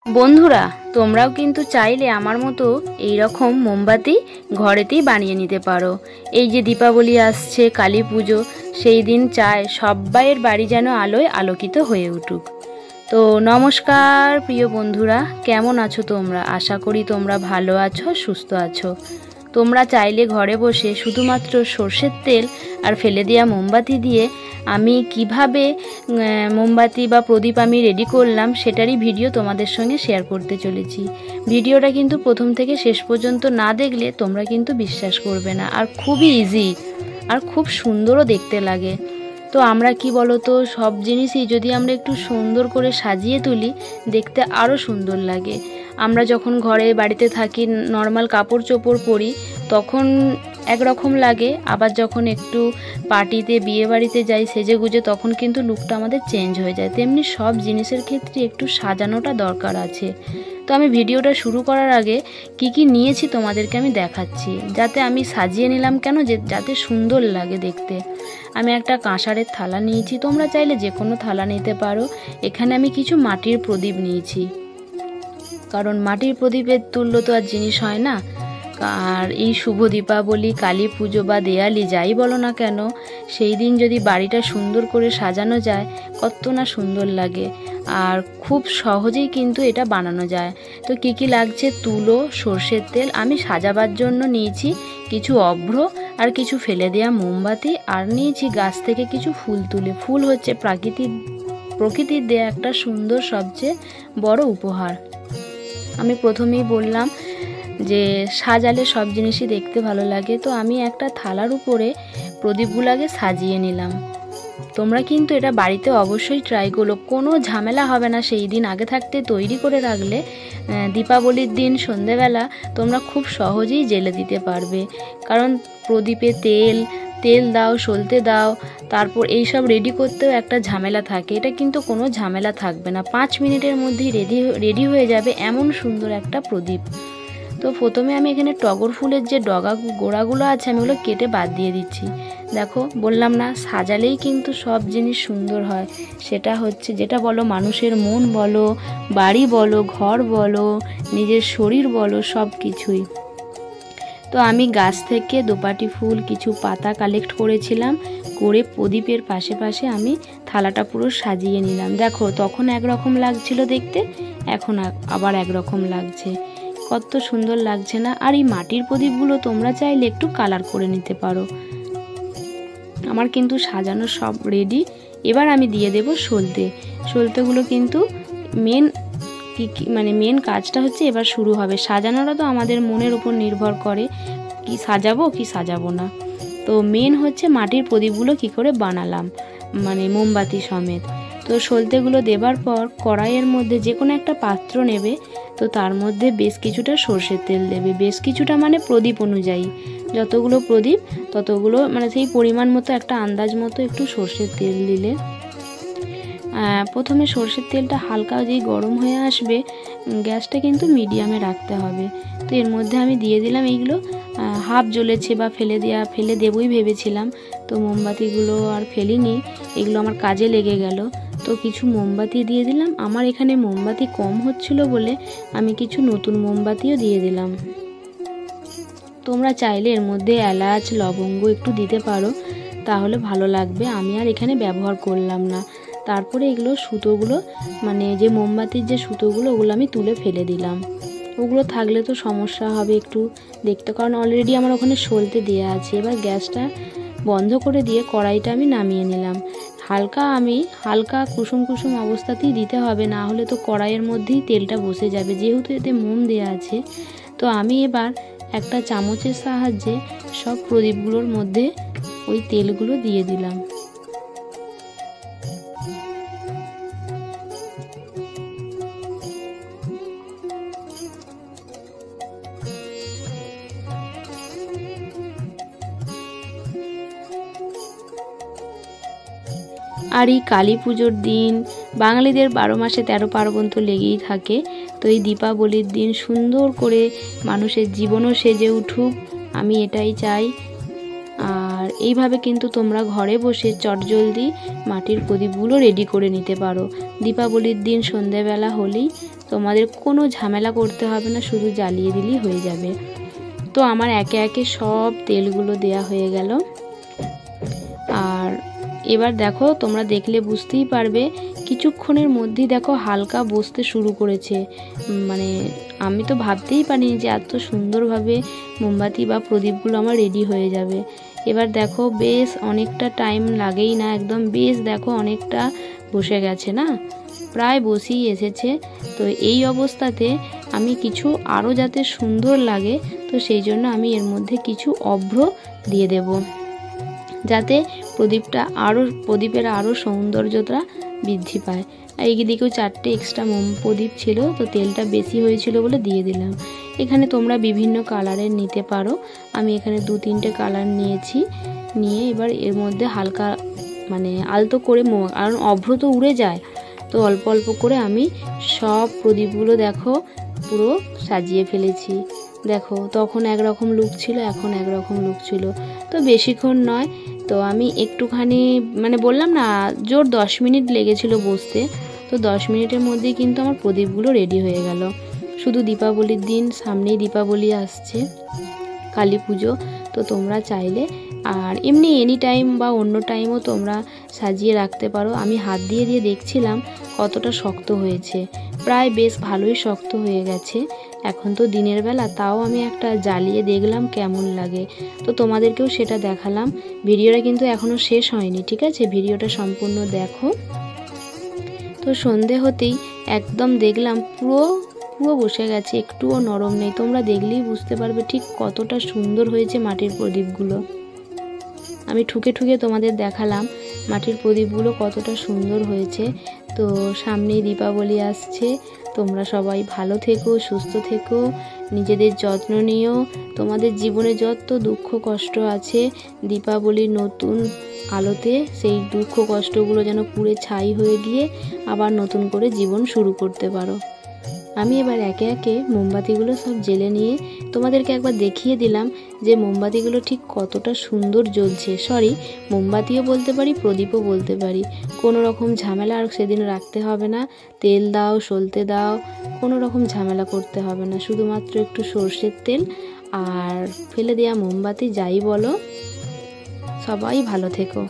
বন্ধুরা, তোমরাও কিন্তু চাইলে আমার মতো এই রকম মোমবাতি ঘরেতেই বানিয়ে নিতে পারো। এই যে দীপাবলি আসছে, কালী পুজো, সেই দিন চাই সবাইয়ের বাড়ি যেন আলোয় আলোকিত হয়ে উঠুক। তো নমস্কার প্রিয় বন্ধুরা, কেমন আছো তোমরা? আশা করি তোমরা ভালো আছো, সুস্থ আছো। তোমরা চাইলে ঘরে বসে শুধুমাত্র সর্ষের তেল আর ফেলে দেওয়া মোমবাতি দিয়ে আমি কিভাবে মোমবাতি বা প্রদীপ আমি রেডি করলাম সেটারই ভিডিও তোমাদের সঙ্গে শেয়ার করতে চলেছি। ভিডিওটা কিন্তু প্রথম থেকে শেষ পর্যন্ত না দেখলে তোমরা কিন্তু বিশ্বাস করবে না। আর খুবই ইজি আর খুব সুন্দরও দেখতে লাগে। তো আমরা কি বলো তো, সব জিনিসই যদি আমরা একটু সুন্দর করে সাজিয়ে তুলি দেখতে আরও সুন্দর লাগে। আমরা যখন ঘরে বাড়িতে থাকি নর্মাল কাপড় চোপড় পরি তখন একরকম লাগে, আবার যখন একটু পার্টিতে বিয়ে বাড়িতে যাই সেজে গুজে তখন কিন্তু লুকটা আমাদের চেঞ্জ হয়ে যায়। তেমনি সব জিনিসের ক্ষেত্রে একটু সাজানোটা দরকার আছে। তো আমি ভিডিওটা শুরু করার আগে কি কি নিয়েছি তোমাদেরকে আমি দেখাচ্ছি, যাতে আমি সাজিয়ে নিলাম কেন, যাতে সুন্দর লাগে দেখতে। আমি একটা কাঁসারের থালা নিয়েছি, তোমরা চাইলে যে কোনো থালা নিতে পারো। এখানে আমি কিছু মাটির প্রদীপ নিয়েছি, কারণ মাটির প্রদীপের তুল্য তো আর জিনিস হয় না। আর এই শুভ দীপাবলি, কালী পুজো বা দেয়ালি যাই বলো না কেন, সেই দিন যদি বাড়িটা সুন্দর করে সাজানো যায় কত না সুন্দর লাগে। আর খুব সহজেই কিন্তু এটা বানানো যায়। তো কি কি লাগছে? তুলো, সর্ষের তেল, আমি সাজাবার জন্য নিয়েছি কিছু অভ্র আর কিছু ফেলে দেওয়া মোমবাতি, আর নিয়েছি গাছ থেকে কিছু ফুল তুলে। ফুল হচ্ছে প্রকৃতির দেয়া একটা সুন্দর সবচেয়ে বড় উপহার। আমি প্রথমেই বললাম যে সাজালে সব জিনিসই দেখতে ভালো লাগে। তো আমি একটা থালার উপরে প্রদীপগুলোকে সাজিয়ে নিলাম। তোমরা কিন্তু এটা বাড়িতে অবশ্যই ট্রাই করো, কোনো ঝামেলা হবে না। সেই দিন আগে থাকতে তৈরি করে রাখলে দীপাবলির দিন সন্ধেবেলা তোমরা খুব সহজেই জ্বেলে দিতে পারবে। কারণ প্রদীপে তেল দাও, সলতে দাও, তারপর এইসব রেডি করতেও একটা ঝামেলা থাকে। এটা কিন্তু কোনো ঝামেলা থাকবে না, 5 মিনিটের মধ্যেই রেডি হয়ে যাবে এমন সুন্দর একটা প্রদীপ। তো প্রথমে আমি এখানে টগর ফুলের যে গোড়াগুলো আছে আমি ওগুলো কেটে বাদ দিয়ে দিচ্ছি। দেখো, বললাম না সাজালেই কিন্তু সব জিনিস সুন্দর হয়। সেটা হচ্ছে যেটা বলো, মানুষের মন বলো, বাড়ি বলো, ঘর বলো, নিজের শরীর বলো, সব কিছুই। তো আমি গাছ থেকে দোপাটি ফুল, কিছু পাতা কালেক্ট করেছিলাম, করে প্রদীপের পাশে পাশে আমি থালাটা পুরো সাজিয়ে নিলাম। দেখো, তখন একরকম লাগছিল দেখতে, এখন আবার একরকম লাগছে। কত সুন্দর লাগছে না? আর এই মাটির প্রদীপগুলো তোমরা চাইলে একটু কালার করে নিতে পারো। আমার কিন্তু সাজানো সব রেডি। এবার আমি দিয়ে দেব সলতেগুলো কিন্তু মেন কাজটা হচ্ছে এবার শুরু হবে। সাজানোটা তো আমাদের মনের উপর নির্ভর করে, কি সাজাবো কি সাজাবো না। তো মেন হচ্ছে মাটির প্রদীপগুলো কি করে বানালাম, মোমবাতি সমেত। তো সলতেগুলো দেবার পর কড়াইয়ের মধ্যে যে কোনো একটা পাত্র নেবে, তো তার মধ্যে বেশ কিছুটা সর্ষের তেল দেবে। বেশ কিছুটা প্রদীপ অনুযায়ী, যতগুলো প্রদীপ ততগুলো সেই পরিমাণ মতো একটা আন্দাজ মতো একটু সর্ষের তেল দিলে। প্রথমে সর্ষের তেলটা হালকা যেই গরম হয়ে আসবে, গ্যাসটা কিন্তু মিডিয়ামে রাখতে হবে। তো এর মধ্যে আমি দিয়ে দিলাম এইগুলো, হাফ জ্বলেছে বা ফেলে দেবই ভেবেছিলাম। তো মোমবাতিগুলো আর ফেলিনি, এগুলো আমার কাজে লেগে গেল। তো কিছু মোমবাতি দিয়ে দিলাম। আমার এখানে মোমবাতি কম হচ্ছিল বলে আমি কিছু নতুন মোমবাতিও দিয়ে দিলাম। তোমরা চাইলে এর মধ্যে এলাচ, লবঙ্গ একটু দিতে পারো, তাহলে ভালো লাগবে। আমি আর এখানে ব্যবহার করলাম না। তারপরে এগুলো সুতোগুলো, যে মোমবাতির যে সুতোগুলো, ওগুলো আমি তুলে ফেলে দিলাম। ওগুলো থাকলে তো সমস্যা হবে একটু দেখতে, কারণ অলরেডি আমার ওখানে সলতে দেওয়া আছে। এবার গ্যাসটা বন্ধ করে দিয়ে কড়াইটা আমি নামিয়ে নিলাম। হালকা কুসুম কুসুম অবস্থাতেই দিতে হবে, না হলে তো কড়াইয়ের মধ্যেই তেলটা বসে যাবে, যেহেতু এতে মোম দেওয়া আছে। তো আমি এবার একটা চামচের সাহায্যে সব প্রদীপগুলোর মধ্যে ওই তেলগুলো দিয়ে দিলাম। আর এই কালী পুজোর দিন বাঙালিদের 12 মাসে 13 পার্বণ তো লেগেই থাকে। তো এই দীপাবলির দিন সুন্দর করে মানুষের জীবনও সেজে উঠুক, আমি এটাই চাই। আর এইভাবে কিন্তু তোমরা ঘরে বসে চটজলদি মাটির প্রদীপগুলো রেডি করে নিতে পারো। দীপাবলির দিন সন্ধেবেলা হলেই তো তোমাদের কোনো ঝামেলা করতে হবে না, শুধু জ্বালিয়ে দিলেই হয়ে যাবে। তো আমার একে একে সব তেলগুলো দেয়া হয়ে গেল। আর এবার দেখো, তোমরা দেখলে বুঝতেই পারবে কিছুক্ষণের মধ্যেই দেখো হালকা বসতে শুরু করেছে। মানে আমি তো ভাবতেই পারিনি যে এত সুন্দরভাবে মোমবাতি বা প্রদীপগুলো আমার রেডি হয়ে যাবে। এবার দেখো বেশ অনেকটা টাইম লাগেই না, একদম বেশ দেখো অনেকটা বসে গেছে না, প্রায় বসেই এসেছে। তো এই অবস্থাতে আমি কিছু আরও যাতে সুন্দর লাগে, তো সেই জন্য আমি এর মধ্যে কিছু অভ্র দিয়ে দেব, যাতে প্রদীপের আরও সৌন্দর্যতা বৃদ্ধি পায়। আর এইদিকেও 4টে এক্সট্রা প্রদীপ ছিল, তো তেলটা বেশি হয়েছিল বলে দিয়ে দিলাম। এখানে তোমরা বিভিন্ন কালারের নিতে পারো, আমি এখানে 2-3টে কালার নিয়েছি। নিয়ে এবার এর মধ্যে হালকা মানে আলতো করে, কারণ অভ্র তো উড়ে যায়, তো অল্প অল্প করে আমি সব প্রদীপগুলো দেখো পুরো সাজিয়ে ফেলেছি। দেখো তখন একরকম লুক ছিল, এখন একরকম লুক ছিল। তো বেশিক্ষণ নয়, তো আমি একটুখানি মানে বললাম না জোর 10 মিনিট লেগেছিল বসতে, তো 10 মিনিটের মধ্যেই কিন্তু আমার প্রদীপগুলো রেডি হয়ে গেল। শুধু দীপাবলির দিন, সামনেই দীপাবলি আসছে, কালী পুজো, তো তোমরা চাইলে আর এমনি এনি টাইম বা অন্য টাইমও তোমরা সাজিয়ে রাখতে পারো। আমি হাত দিয়ে দেখছিলাম কতটা শক্ত হয়েছে, প্রায় বেশ ভালোই শক্ত হয়ে গেছে। এখন তো দিনের বেলা, তাও আমি একটা জ্বালিয়ে দেখলাম কেমন লাগে, তো তোমাদেরকেও সেটা দেখালাম। ভিডিওটা কিন্তু এখনও শেষ হয়নি, ঠিক আছে, ভিডিওটা সম্পূর্ণ দেখো। তো সন্ধে হতেই একদম দেখলাম পুরো বসে গেছে, একটুও নরম নেই। তোমরা দেখলেই বুঝতে পারবে ঠিক কতটা সুন্দর হয়েছে মাটির প্রদীপগুলো। আমি ঠুকে তোমাদের দেখালাম মাটির প্রদীপগুলো কতটা সুন্দর হয়েছে। তো সামনেই দীপাবলি আসছে, তোমরা সবাই ভালো থেকো, সুস্থ থেকো, নিজেদের যত্ন নিও। তোমাদের জীবনে যত দুঃখ কষ্ট আছে, দীপাবলির নতুন আলোতে সেই দুঃখ কষ্টগুলো যেন পুড়ে ছাই হয়ে গিয়ে আবার নতুন করে জীবন শুরু করতে পারো। আমি এবার একে একে মোমবাতিগুলো সব জ্বেলে নিয়ে তোমাদেরকে একবার দেখিয়ে দিলাম যে মোমবাতিগুলো ঠিক কতটা সুন্দর জ্বলছে। সরি, মোমবাতিও বলতে পারি, প্রদীপও বলতে পারি। কোনো রকম ঝামেলা আর সেদিন রাখতে হবে না, তেল দাও, সলতে দাও, কোনো রকম ঝামেলা করতে হবে না। শুধুমাত্র একটু সর্ষের তেল আর ফেলে দেওয়া মোমবাতি, যাই বলো। সবাই ভালো থেকো।